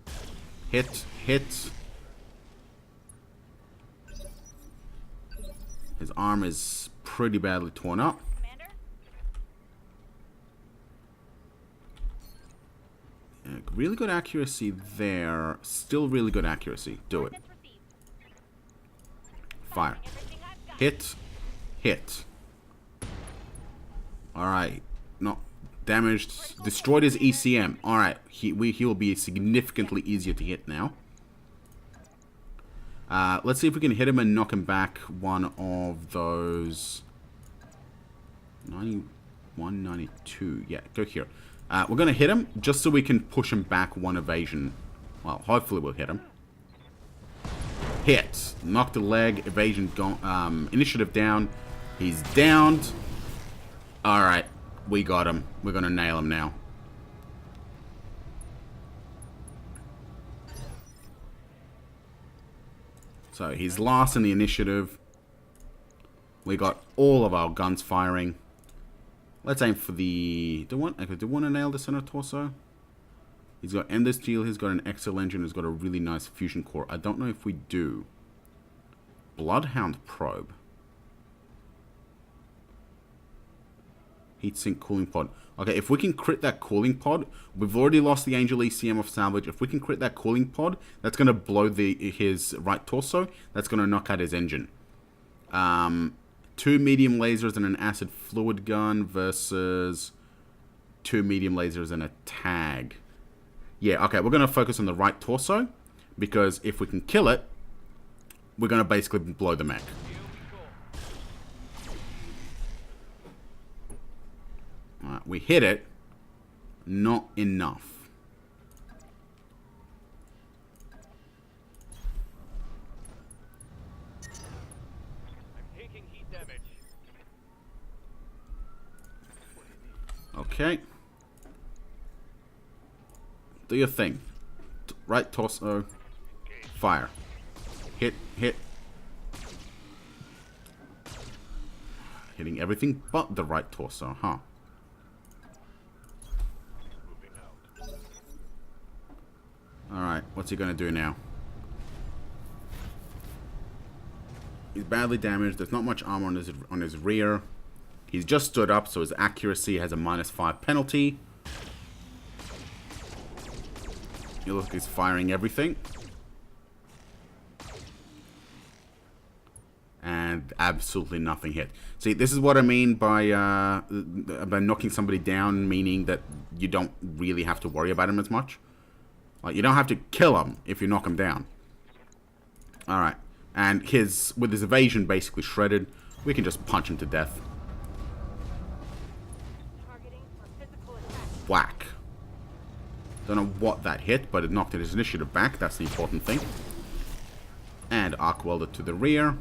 Hit. Hit. His arm is pretty badly torn up. Commander. Really good accuracy there. Still really good accuracy. Do it. Ordnance received. Fire. Everything I've got. Hit. Hit. Alright. Not damaged. Destroyed his ECM. Alright. He will be significantly easier to hit now. Let's see if we can hit him and knock him back one of those... 91, 92. Yeah, go here. We're going to hit him just so we can push him back one evasion. Well, hopefully we'll hit him. Hit. Knock the leg. Evasion gone. Initiative down. He's downed. Alright. We got him. We're going to nail him now. So he's last in the initiative. We got all of our guns firing. Let's aim for the... Do we want to nail the center torso? He's got Ender Steel, he's got an XL engine, he's got a really nice fusion core. I don't know if we do. Bloodhound probe. Heatsink cooling pod. Okay, if we can crit that cooling pod, we've already lost the Angel ECM of salvage. If we can crit that cooling pod, that's going to blow his right torso. That's going to knock out his engine. 2 medium lasers and an acid fluid gun versus 2 medium lasers and a tag. Yeah, okay, we're going to focus on the right torso, because if we can kill it, we're going to basically blow the mech. Alright, we hit it. Not enough. I'm taking heat damage. Okay. Do your thing. Right torso. Fire. Hit, hit. Hitting everything but the right torso, huh? Alright, what's he gonna do now? He's badly damaged. There's not much armor on his rear. He's just stood up, so his accuracy has a -5 penalty. You look, he's firing everything. And absolutely nothing hit. See, this is what I mean by knocking somebody down, meaning that you don't really have to worry about him as much. Like, you don't have to kill him if you knock him down. Alright. And with his evasion basically shredded, we can just punch him to death. Targeting for physical attack. Whack. Don't know what that hit, but it knocked his initiative back. That's the important thing. And arc welder to the rear.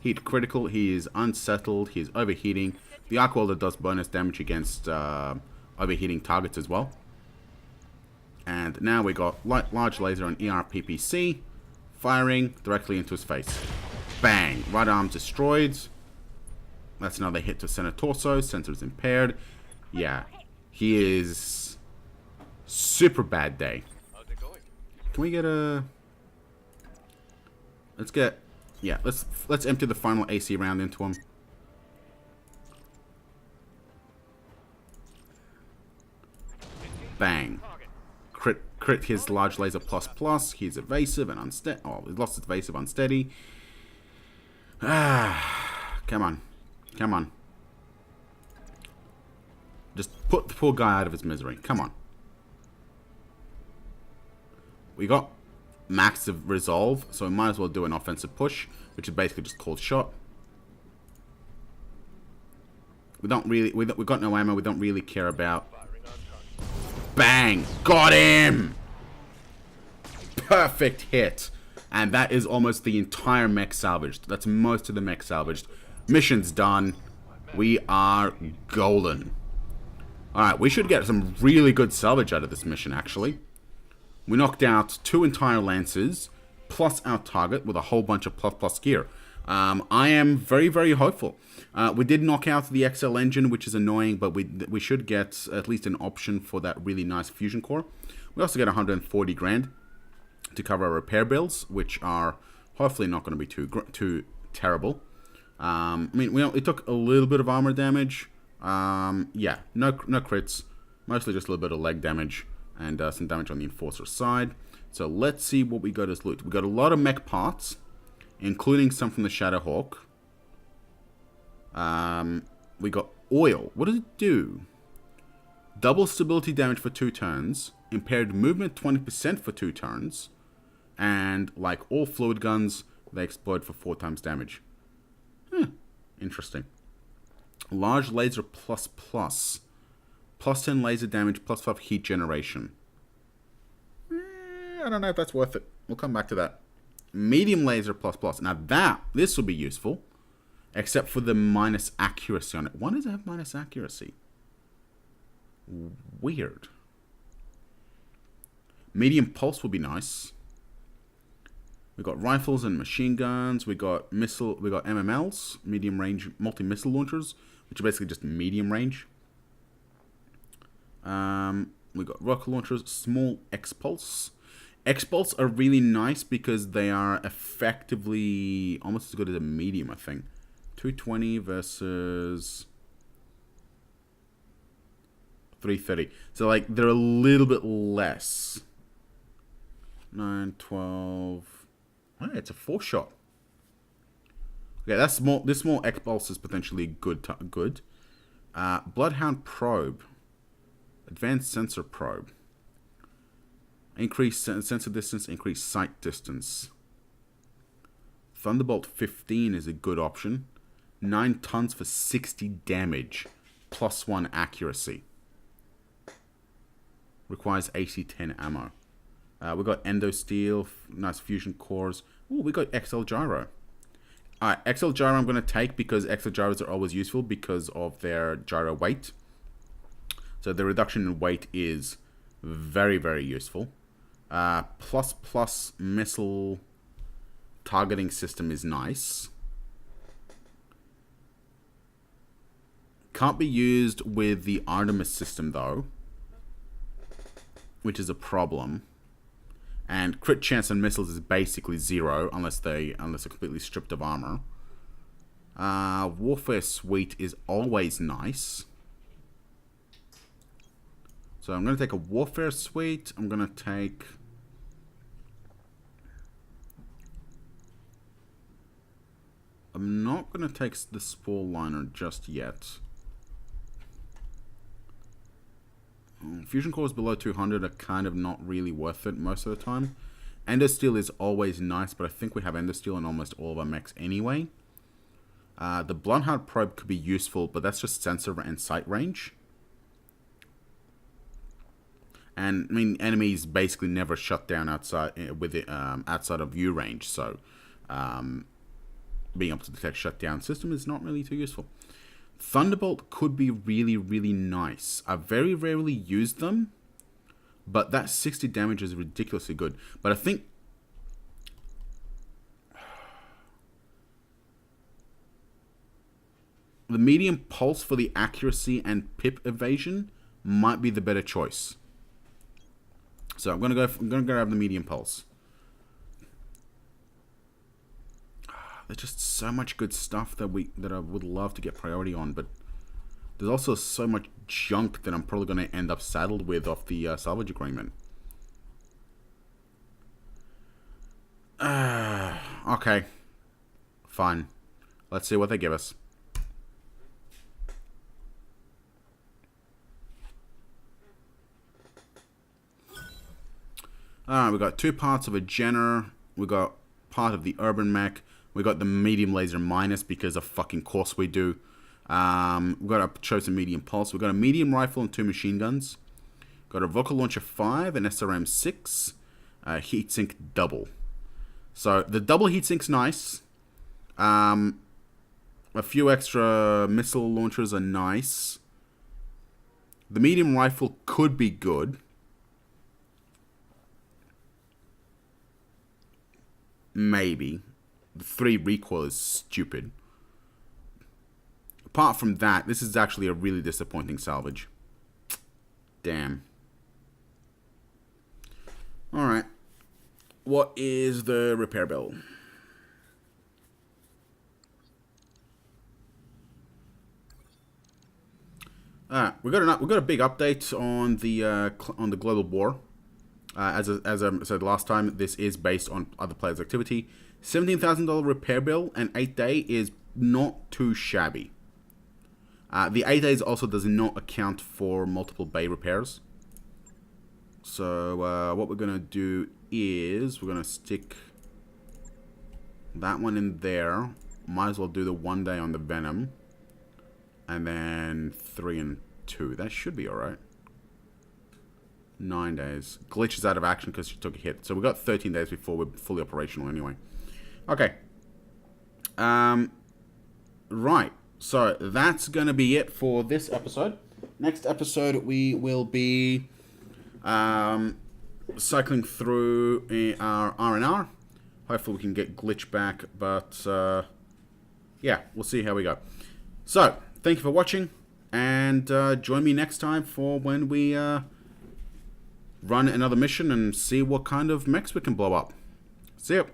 Heat critical. He is unsettled. He is overheating. The arc welder does bonus damage against overheating targets as well. And now we got large laser on ERPPC, firing directly into his face. Bang! Right arm destroyed. That's another hit to center torso. Sensor's impaired. Yeah, he is super bad day. How's it going? Can we get a? Let's get. Yeah, let's empty the final AC round into him. Bang. Crit his large laser ++. He's evasive and unsteady. Oh, he lost his evasive unsteady. Ah, come on. Come on. Just put the poor guy out of his misery. Come on. We got max of resolve, so we might as well do an offensive push, which is basically just called shot. We don't really, we got no ammo. We don't really care about. Bang! Got him! Perfect hit. And that is almost the entire mech salvaged. That's most of the mech salvaged. Mission's done. We are golden. Alright, we should get some really good salvage out of this mission, actually. We knocked out 2 entire Lancers, plus our target with a whole bunch of plus gear. I am very, very hopeful. We did knock out the XL engine, which is annoying, but we should get at least an option for that really nice fusion core. We also get 140 grand to cover our repair bills, which are hopefully not going to be too terrible. I mean, it took a little bit of armor damage. Yeah, no crits, mostly just a little bit of leg damage and some damage on the Enforcer side. So let's see what we got as loot. We got a lot of mech parts, including some from the Shadowhawk. We got oil. What does it do? Double stability damage for 2 turns. Impaired movement 20% for 2 turns. And like all fluid guns, they explode for 4 times damage. Interesting. Large laser ++. +10 laser damage, +5 heat generation. I don't know if that's worth it. We'll come back to that. Medium laser ++. Now this will be useful. Except for the minus accuracy on it. Why does it have minus accuracy? Weird. Medium pulse will be nice. We got rifles and machine guns. We got MMLs, medium range multi-missile launchers, which are basically just medium range. We got rocket launchers, small X-Pulse. X-Pulse are really nice because they are effectively almost as good as a medium, I think. 220 versus 330. So, like, they're a little bit less. 9, 12. Oh, it's a 4-shot. Okay, that's small. This small X-Pulse is potentially good. Bloodhound Probe. Advanced Sensor Probe. Increase sensor distance, increase sight distance. Thunderbolt 15 is a good option. 9 tons for 60 damage. +1 accuracy. Requires AC-10 ammo. We got Endo Steel, nice fusion cores. Ooh, we got XL Gyro. Alright, XL Gyro I'm going to take because XL Gyros are always useful because of their gyro weight. So the reduction in weight is very, very useful. Plus missile targeting system is nice. Can't be used with the Artemis system though, which is a problem. And crit chance on missiles is basically 0 unless they're completely stripped of armor. Warfare Suite is always nice. So I'm going to take a Warfare Suite. I'm going to take... I'm not going to take the Spore Liner just yet. Fusion cores below 200 are kind of not really worth it most of the time. Ender Steel is always nice, but I think we have Ender Steel in almost all of our mechs anyway. The Bloodhound Probe could be useful, but that's just sensor and sight range. And I mean, enemies basically never shut down outside outside of view range, so being able to detect shutdown system is not really too useful. Thunderbolt could be really, really nice. I very rarely use them, but that 60 damage is ridiculously good. But I think the medium pulse for the accuracy and pip evasion might be the better choice. So I'm gonna grab the medium pulse. There's just so much good stuff that I would love to get priority on, but there's also so much junk that I'm probably going to end up saddled with off the salvage agreement. Okay. Fine. Let's see what they give us. Alright, we got 2 parts of a Jenner. We got part of the Urban Mech. We got the medium laser minus because of fucking course we do. We got a chosen medium pulse. We got a medium rifle and 2 machine guns. Got a rocket launcher 5, an SRM 6, heatsink double. So the double heatsink's nice. A few extra missile launchers are nice. The medium rifle could be good. Maybe. The 3 recoil is stupid. Apart from that, this is actually a really disappointing salvage. Damn. Alright. What is the repair bill? We got a big update on the global war. As I said last time, this is based on other players' activity. $17,000 repair bill and 8 day is not too shabby. The 8 days also does not account for multiple bay repairs. So what we're gonna do is we're gonna stick that one in there. Might as well do the 1 day on the Venom, and then 3 and 2. That should be all right. 9 days. Glitch is out of action because she took a hit. So we got 13 days before we're fully operational anyway. Okay. Right. So that's going to be it for this episode. Next episode we will be cycling through our R&R. Hopefully we can get glitch back, but yeah, we'll see how we go. So, thank you for watching, and join me next time for when we run another mission and see what kind of mechs we can blow up. See ya.